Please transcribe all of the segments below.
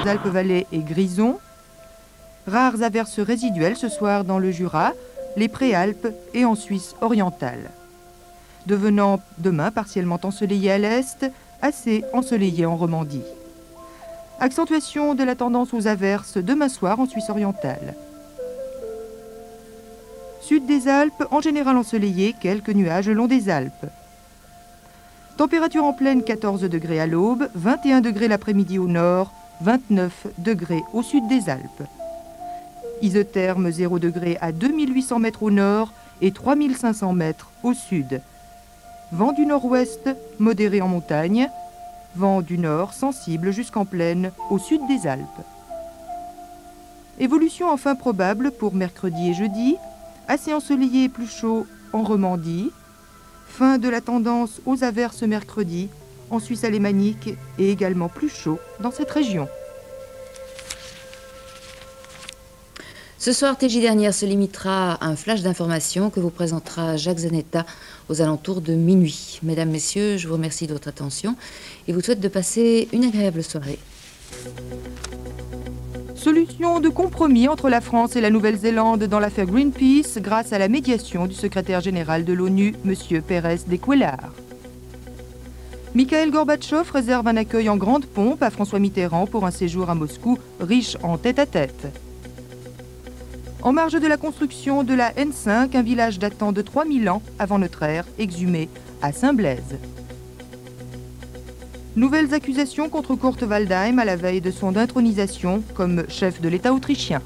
Alpes Valais et Grison. Rares averses résiduelles ce soir dans le Jura, les Préalpes et en Suisse orientale. Devenant demain partiellement ensoleillé à l'est, assez ensoleillé en Romandie. Accentuation de la tendance aux averses demain soir en Suisse orientale. Sud des Alpes, en général ensoleillé, quelques nuages le long des Alpes. Température en pleine 14 degrés à l'aube, 21 degrés l'après-midi au nord, 29 degrés au sud des Alpes. Isotherme 0 degrés à 2800 mètres au nord et 3500 mètres au sud. Vent du nord-ouest modéré en montagne, vent du nord sensible jusqu'en plaine au sud des Alpes. Évolution enfin probable pour mercredi et jeudi, assez ensoleillé et plus chaud en Romandie, fin de la tendance aux averses mercredi en Suisse alémanique et également plus chaud dans cette région. Ce soir, TJ Dernière se limitera à un flash d'information que vous présentera Jacques Zanetta aux alentours de minuit. Mesdames, Messieurs, je vous remercie de votre attention et vous souhaite de passer une agréable soirée. Solution de compromis entre la France et la Nouvelle-Zélande dans l'affaire Greenpeace grâce à la médiation du secrétaire général de l'ONU, M. Pérez de Cuéllar. Mikhail Gorbatchev réserve un accueil en grande pompe à François Mitterrand pour un séjour à Moscou riche en tête-à-tête. En marge de la construction de la N5, un village datant de 3000 ans avant notre ère, exhumé à Saint-Blaise. Nouvelles accusations contre Kurt Waldheim à la veille de son intronisation comme chef de l'État autrichien.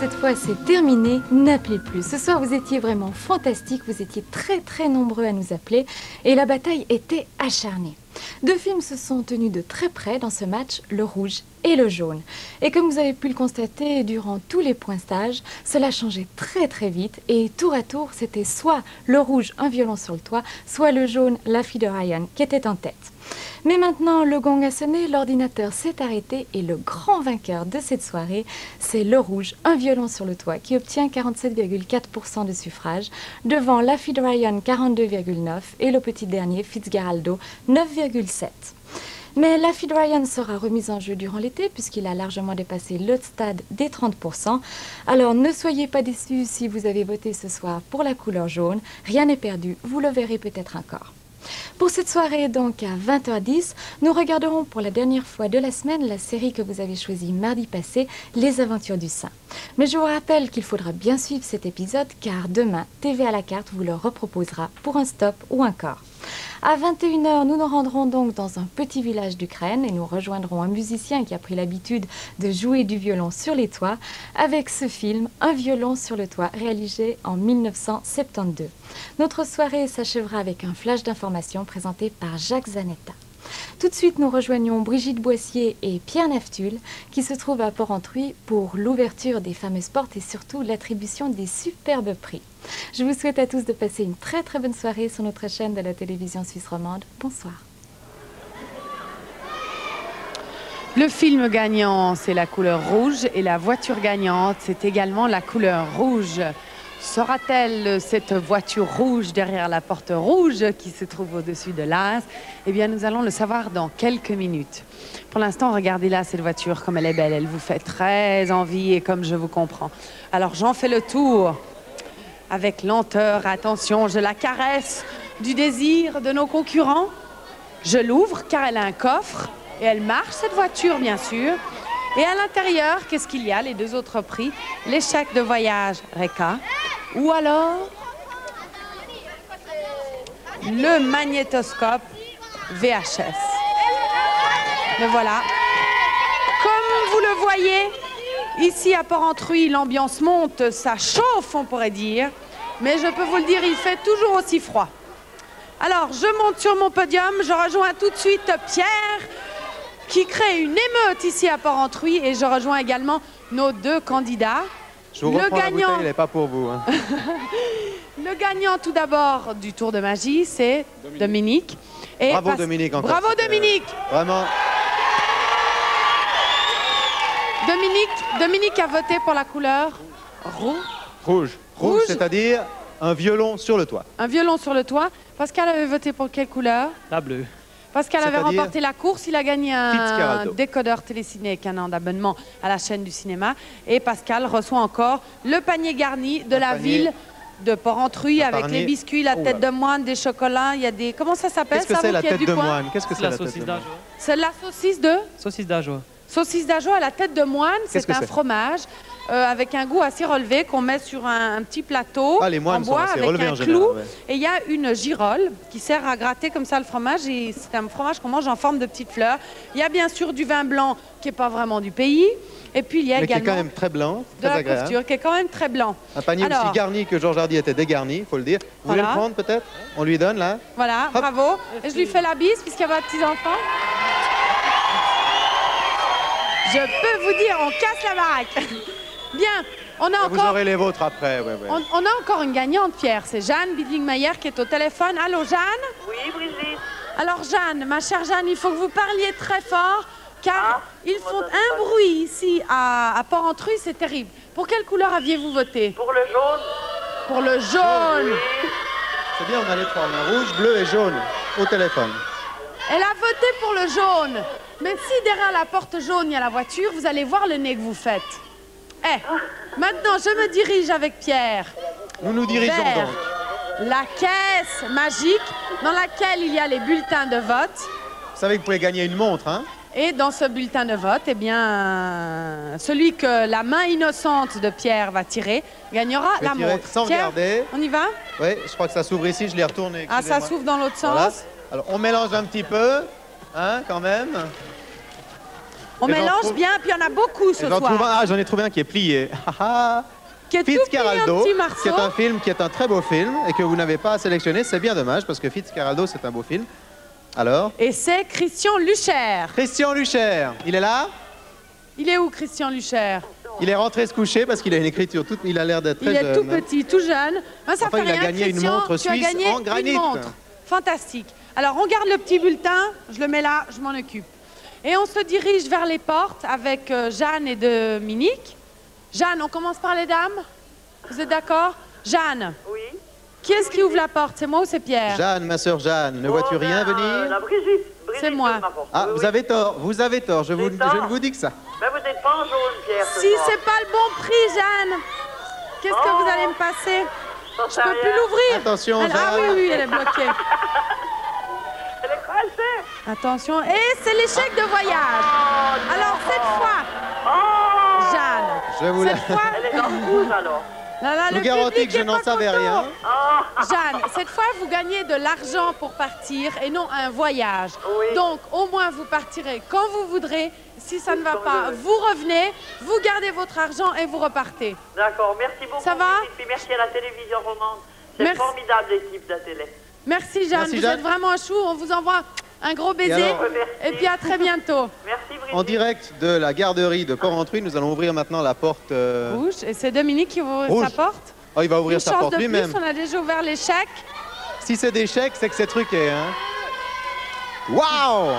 cette fois c'est terminé, n'appelez plus. Ce soir vous étiez vraiment fantastiques, vous étiez très nombreux à nous appeler et la bataille était acharnée. Deux films se sont tenus de très près dans ce match, le rouge et le jaune. Et comme vous avez pu le constater durant tous les pointages, cela changeait très vite et tour à tour c'était soit le rouge, un violon sur le toit, soit le jaune, la fille de Ryan qui était en tête. Mais maintenant, le gong a sonné, l'ordinateur s'est arrêté et le grand vainqueur de cette soirée, c'est le rouge, un violon sur le toit, qui obtient 47,4% de suffrage, devant la fille de Ryan 42,9% et le petit dernier Fitzgeraldo 9,7%. Mais la fille de Ryan sera remise en jeu durant l'été puisqu'il a largement dépassé le stade des 30%. Alors ne soyez pas déçus si vous avez voté ce soir pour la couleur jaune. Rien n'est perdu, vous le verrez peut-être encore. Pour cette soirée, donc à 20h10, nous regarderons pour la dernière fois de la semaine la série que vous avez choisie mardi passé, Les Aventures du Saint. Mais je vous rappelle qu'il faudra bien suivre cet épisode car demain, TV à la carte vous le reproposera pour un stop ou un quart. À 21h, nous nous rendrons donc dans un petit village d'Ukraine et nous rejoindrons un musicien qui a pris l'habitude de jouer du violon sur les toits avec ce film Un violon sur le toit réalisé en 1972. Notre soirée s'achèvera avec un flash d'information présenté par Jacques Zanetta. Tout de suite, nous rejoignons Brigitte Boissier et Pierre Naftul qui se trouvent à Porrentruy pour l'ouverture des fameuses portes et surtout l'attribution des superbes prix. Je vous souhaite à tous de passer une très bonne soirée sur notre chaîne de la télévision suisse romande. Bonsoir. Le film gagnant, c'est la couleur rouge et la voiture gagnante, c'est également la couleur rouge. Sera-t-elle cette voiture rouge derrière la porte rouge qui se trouve au-dessus de l'As? Eh bien, nous allons le savoir dans quelques minutes. Pour l'instant, regardez là cette voiture, comme elle est belle. Elle vous fait très envie et comme je vous comprends. Alors, j'en fais le tour avec lenteur. Attention, je la caresse du désir de nos concurrents. Je l'ouvre car elle a un coffre et elle marche, cette voiture, bien sûr. Et à l'intérieur, qu'est-ce qu'il y a? Les deux autres prix, les chèques de voyage RECA ou alors le magnétoscope VHS. Le voilà. Comme vous le voyez, ici à Porrentruy, l'ambiance monte, ça chauffe, on pourrait dire. Mais je peux vous le dire, il fait toujours aussi froid. Alors, je monte sur mon podium, je rejoins tout de suite Pierre, qui crée une émeute ici à Porrentruy et je rejoins également nos deux candidats. Je vous reprends la bouteille, elle n'est pas pour vous. Hein. Le gagnant tout d'abord du tour de magie, c'est Dominique. Et bravo Dominique encore. Bravo Dominique. Vraiment. Dominique a voté pour la couleur rouge, c'est-à-dire un violon sur le toit. Un violon sur le toit. Pascal avait voté pour quelle couleur? La bleue. Pascal avait remporté la course, il a gagné un décodeur téléciné avec un an d'abonnement à la chaîne du cinéma. Et Pascal reçoit encore le panier garni de la ville de Porrentruy avec les biscuits, la tête de moine, des chocolats, il y a des... Comment ça s'appelle? Qu'est-ce que c'est la tête de moine? Qu'est-ce que c'est la saucisse d'Ajoie? C'est la saucisse de? Saucisse d'Ajoie. Saucisse d'Ajoie à la tête de moine, c'est un fromage avec un goût assez relevé qu'on met sur un petit plateau en bois avec un clou. Et il y a une girole qui sert à gratter comme ça le fromage. Et c'est un fromage qu'on mange en forme de petites fleurs. Il y a bien sûr du vin blanc qui n'est pas vraiment du pays. Et puis il y a également qui est quand même très blanc, de la couture qui est quand même très blanc. Un panier aussi garni que Georges Hardy était dégarni, il faut le dire. Vous voulez le prendre peut-être? On lui donne là. Voilà, hop. Bravo. Et je lui fais la bise puisqu'il y a pas de petits-enfants. Je peux vous dire, on casse la baraque. Bien, on a encore... Vous aurez les vôtres après, On a encore une gagnante, Pierre. C'est Jeanne Bidling-Mayer qui est au téléphone. Allô, Jeanne? Oui, Brigitte. Alors, Jeanne, ma chère Jeanne, il faut que vous parliez très fort, car ils font un bruit ici à Porrentruy, c'est terrible. Pour quelle couleur aviez-vous voté? Pour le jaune. Pour le jaune. Oui. C'est bien, on a les trois. On a rouge, bleu et jaune au téléphone. Elle a voté pour le jaune. Mais si derrière la porte jaune, il y a la voiture, vous allez voir le nez que vous faites. Maintenant, je me dirige avec Pierre. Nous nous dirigeons vers donc la caisse magique dans laquelle il y a les bulletins de vote. Vous savez que vous pouvez gagner une montre, hein? Et dans ce bulletin de vote, eh bien, celui que la main innocente de Pierre va tirer gagnera la montre. Sans regarder. On y va? Oui, je crois que ça s'ouvre ici, je l'ai retourné. Ah, ça s'ouvre dans l'autre sens. Voilà. Alors, on mélange un petit peu, hein, quand même. On mélange bien, puis il y en a beaucoup ce soir. J'en ai trouvé un qui est plié. Qui est tout Fitzcarraldo, petit morceau. qui est un film qui est un très beau film et que vous n'avez pas sélectionné. C'est bien dommage parce que Fitzcarraldo, c'est un beau film. Alors? Et c'est Christian Lucher. Christian Lucher, il est là? Il est où, Christian Lucher? Il est rentré se coucher parce qu'il a une écriture toute... Il a l'air d'être très jeune. Il est tout petit, tout jeune. Ça enfin, fait il a rien, gagné Christian, une montre suisse en granit. Une montre. Fantastique. Alors, on garde le petit bulletin. Je le mets là, je m'en occupe. Et on se dirige vers les portes avec Jeanne et Dominique. Jeanne, on commence par les dames? Vous êtes d'accord? Jeanne? Oui. Qui est-ce qui ouvre la porte? C'est moi ou c'est Pierre? Jeanne, ma sœur Jeanne, ne vois-tu rien venir? La Brigitte. C'est moi. Ah, oui, vous avez tort, vous avez tort. Je ne vous dis que ça. Mais vous n'êtes pas en jaune, Pierre. Si c'est pas le bon prix, Jeanne, qu'est-ce que vous allez me passer? Je peux plus l'ouvrir. Attention, Jeanne. Ah oui, elle est bloquée. Elle est coincée. Attention. Et c'est l'échec de voyage. Alors, cette fois, Jeanne, Je vous cette fois... Elle est dans le rouge, alors. Je vous garantis que je n'en savais rien. Jeanne, cette fois, vous gagnez de l'argent pour partir et non un voyage. Oui. Donc, au moins, vous partirez quand vous voudrez. Si ça ne va pas, vous revenez, vous gardez votre argent et vous repartez. D'accord, merci beaucoup. Ça va? Et puis merci à la télévision romande. C'est Merci. formidable, l'équipe de la télé. Merci, Jeanne. Merci, vous Jeanne. êtes vraiment un chou. On vous envoie un gros baiser. Et alors Et puis, à très bientôt. Merci, Brigitte. En direct de la garderie de Port-Rentruy, nous allons ouvrir maintenant la porte... Rouge. Et c'est Dominique qui va ouvrir Rouge. sa porte. Oh, il va ouvrir Une sa chance porte de lui-même. plus, on a déjà ouvert les chèques. Si c'est des chèques, c'est que c'est truqué, hein? Waouh!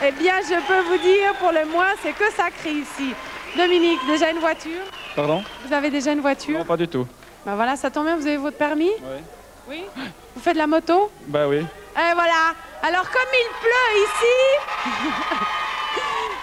Eh bien, je peux vous dire, pour le moins, c'est que ça crie ici. Dominique, déjà une voiture? Pardon? Vous avez déjà une voiture? Non, pas du tout. Ben voilà, ça tombe bien, vous avez votre permis? Oui. Oui? Vous faites de la moto? Bah oui. Et voilà. Alors, comme il pleut ici,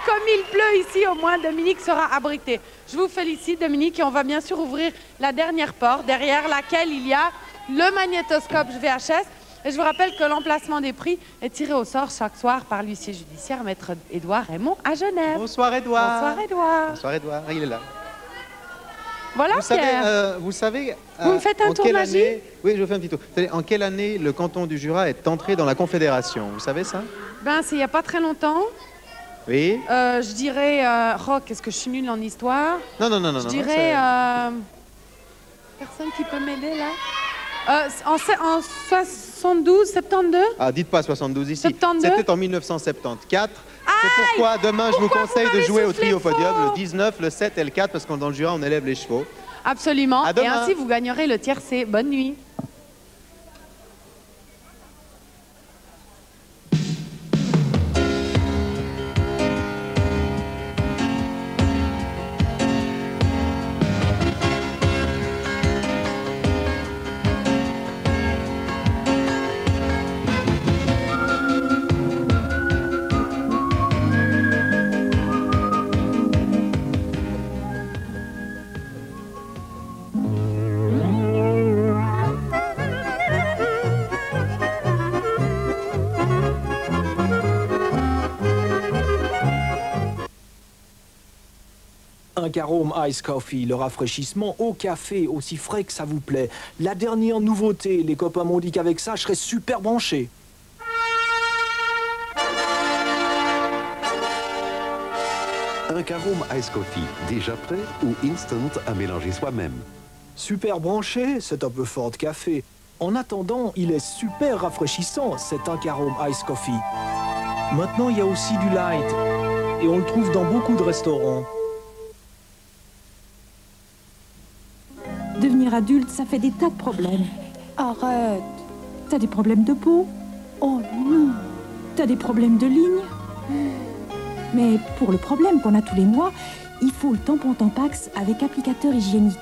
comme il pleut ici, au moins Dominique sera abrité. Je vous félicite, Dominique, et on va bien sûr ouvrir la dernière porte, derrière laquelle il y a le magnétoscope VHS. Et je vous rappelle que l'emplacement des prix est tiré au sort chaque soir par l'huissier judiciaire, maître Édouard Raymond à Genève. Bonsoir, Édouard. Bonsoir, Édouard. Bonsoir, Édouard. Ah, il est là. Voilà, Pierre. Vous savez... Vous me faites un en tour quelle magie? année... Oui, je vous fais un petit tour. Vous savez, en quelle année le canton du Jura est entré dans la Confédération? Vous savez ça? Ben, c'est il n'y a pas très longtemps. Oui? Je dirais... qu'est-ce que je suis nulle en histoire? Non. Je dirais... personne qui peut m'aider, là? En 72, 72? Ah, dites pas 72 ici. 72? C'était en 1974. C'est pourquoi demain je vous conseille de jouer au trio podium, le 19, le 7 et le 4, parce qu'on dans le Jura, on élève les chevaux. Absolument. À Et demain. ainsi, vous gagnerez le tiercé. Bonne nuit. Un Carome Ice Coffee, le rafraîchissement au café, aussi frais que ça vous plaît. La dernière nouveauté, les copains m'ont dit qu'avec ça, je serais super branché. Un Carome Ice Coffee, déjà prêt ou instant à mélanger soi-même? Super branché, c'est un peu fort de café. En attendant, il est super rafraîchissant, c'est un Carome Ice Coffee. Maintenant, il y a aussi du light. Et on le trouve dans beaucoup de restaurants. Devenir adulte, ça fait des tas de problèmes. Arrête. T'as des problèmes de peau? Oh non. T'as des problèmes de ligne? Mais pour le problème qu'on a tous les mois, il faut le tampon Tampax avec applicateur hygiénique.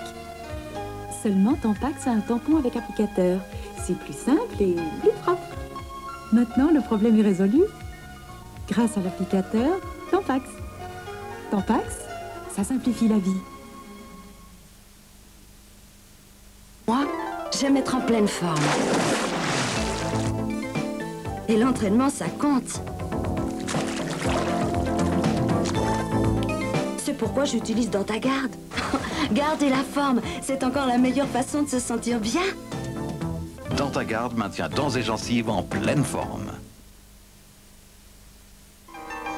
Seulement Tampax a un tampon avec applicateur. C'est plus simple et plus propre. Maintenant, le problème est résolu. Grâce à l'applicateur Tampax. Tampax, ça simplifie la vie. Moi, j'aime être en pleine forme. Et l'entraînement, ça compte. C'est pourquoi j'utilise DentaGarde. Garder la forme, c'est encore la meilleure façon de se sentir bien. DentaGarde maintient dents et gencives en pleine forme.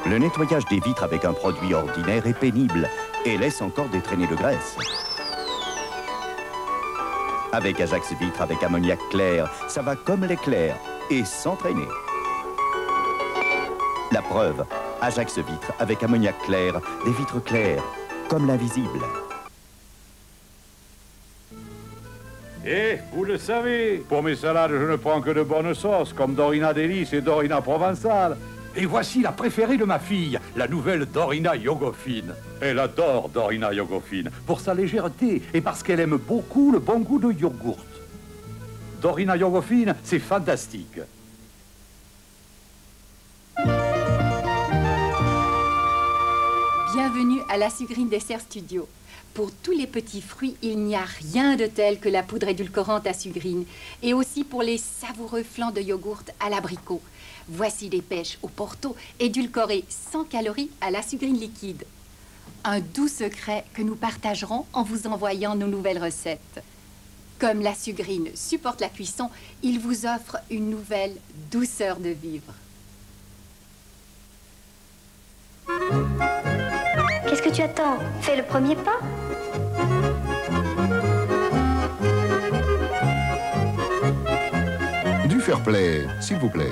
Le nettoyage des vitres avec un produit ordinaire est pénible et laisse encore des traînées de graisse. Avec Ajax Vitre avec ammoniac clair, ça va comme l'éclair et sans traîner. La preuve, Ajax Vitre avec ammoniac clair, des vitres claires, comme l'invisible. Et vous le savez, pour mes salades, je ne prends que de bonnes sauces, comme Dorina Délice et Dorina Provençale. Et voici la préférée de ma fille, la nouvelle Dorina Yogofine. Elle adore Dorina Yogofine pour sa légèreté et parce qu'elle aime beaucoup le bon goût de yogourt. Dorina Yogofine, c'est fantastique. Bienvenue à la Sucrine Dessert Studio. Pour tous les petits fruits, il n'y a rien de tel que la poudre édulcorante à sucrine. Et aussi pour les savoureux flancs de yogourt à l'abricot. Voici des pêches au Porto, édulcorées sans calories à la sucrine liquide. Un doux secret que nous partagerons en vous envoyant nos nouvelles recettes. Comme la sucrine supporte la cuisson, il vous offre une nouvelle douceur de vivre. Qu'est-ce que tu attends? Fais le premier pas. Du fair play, s'il vous plaît.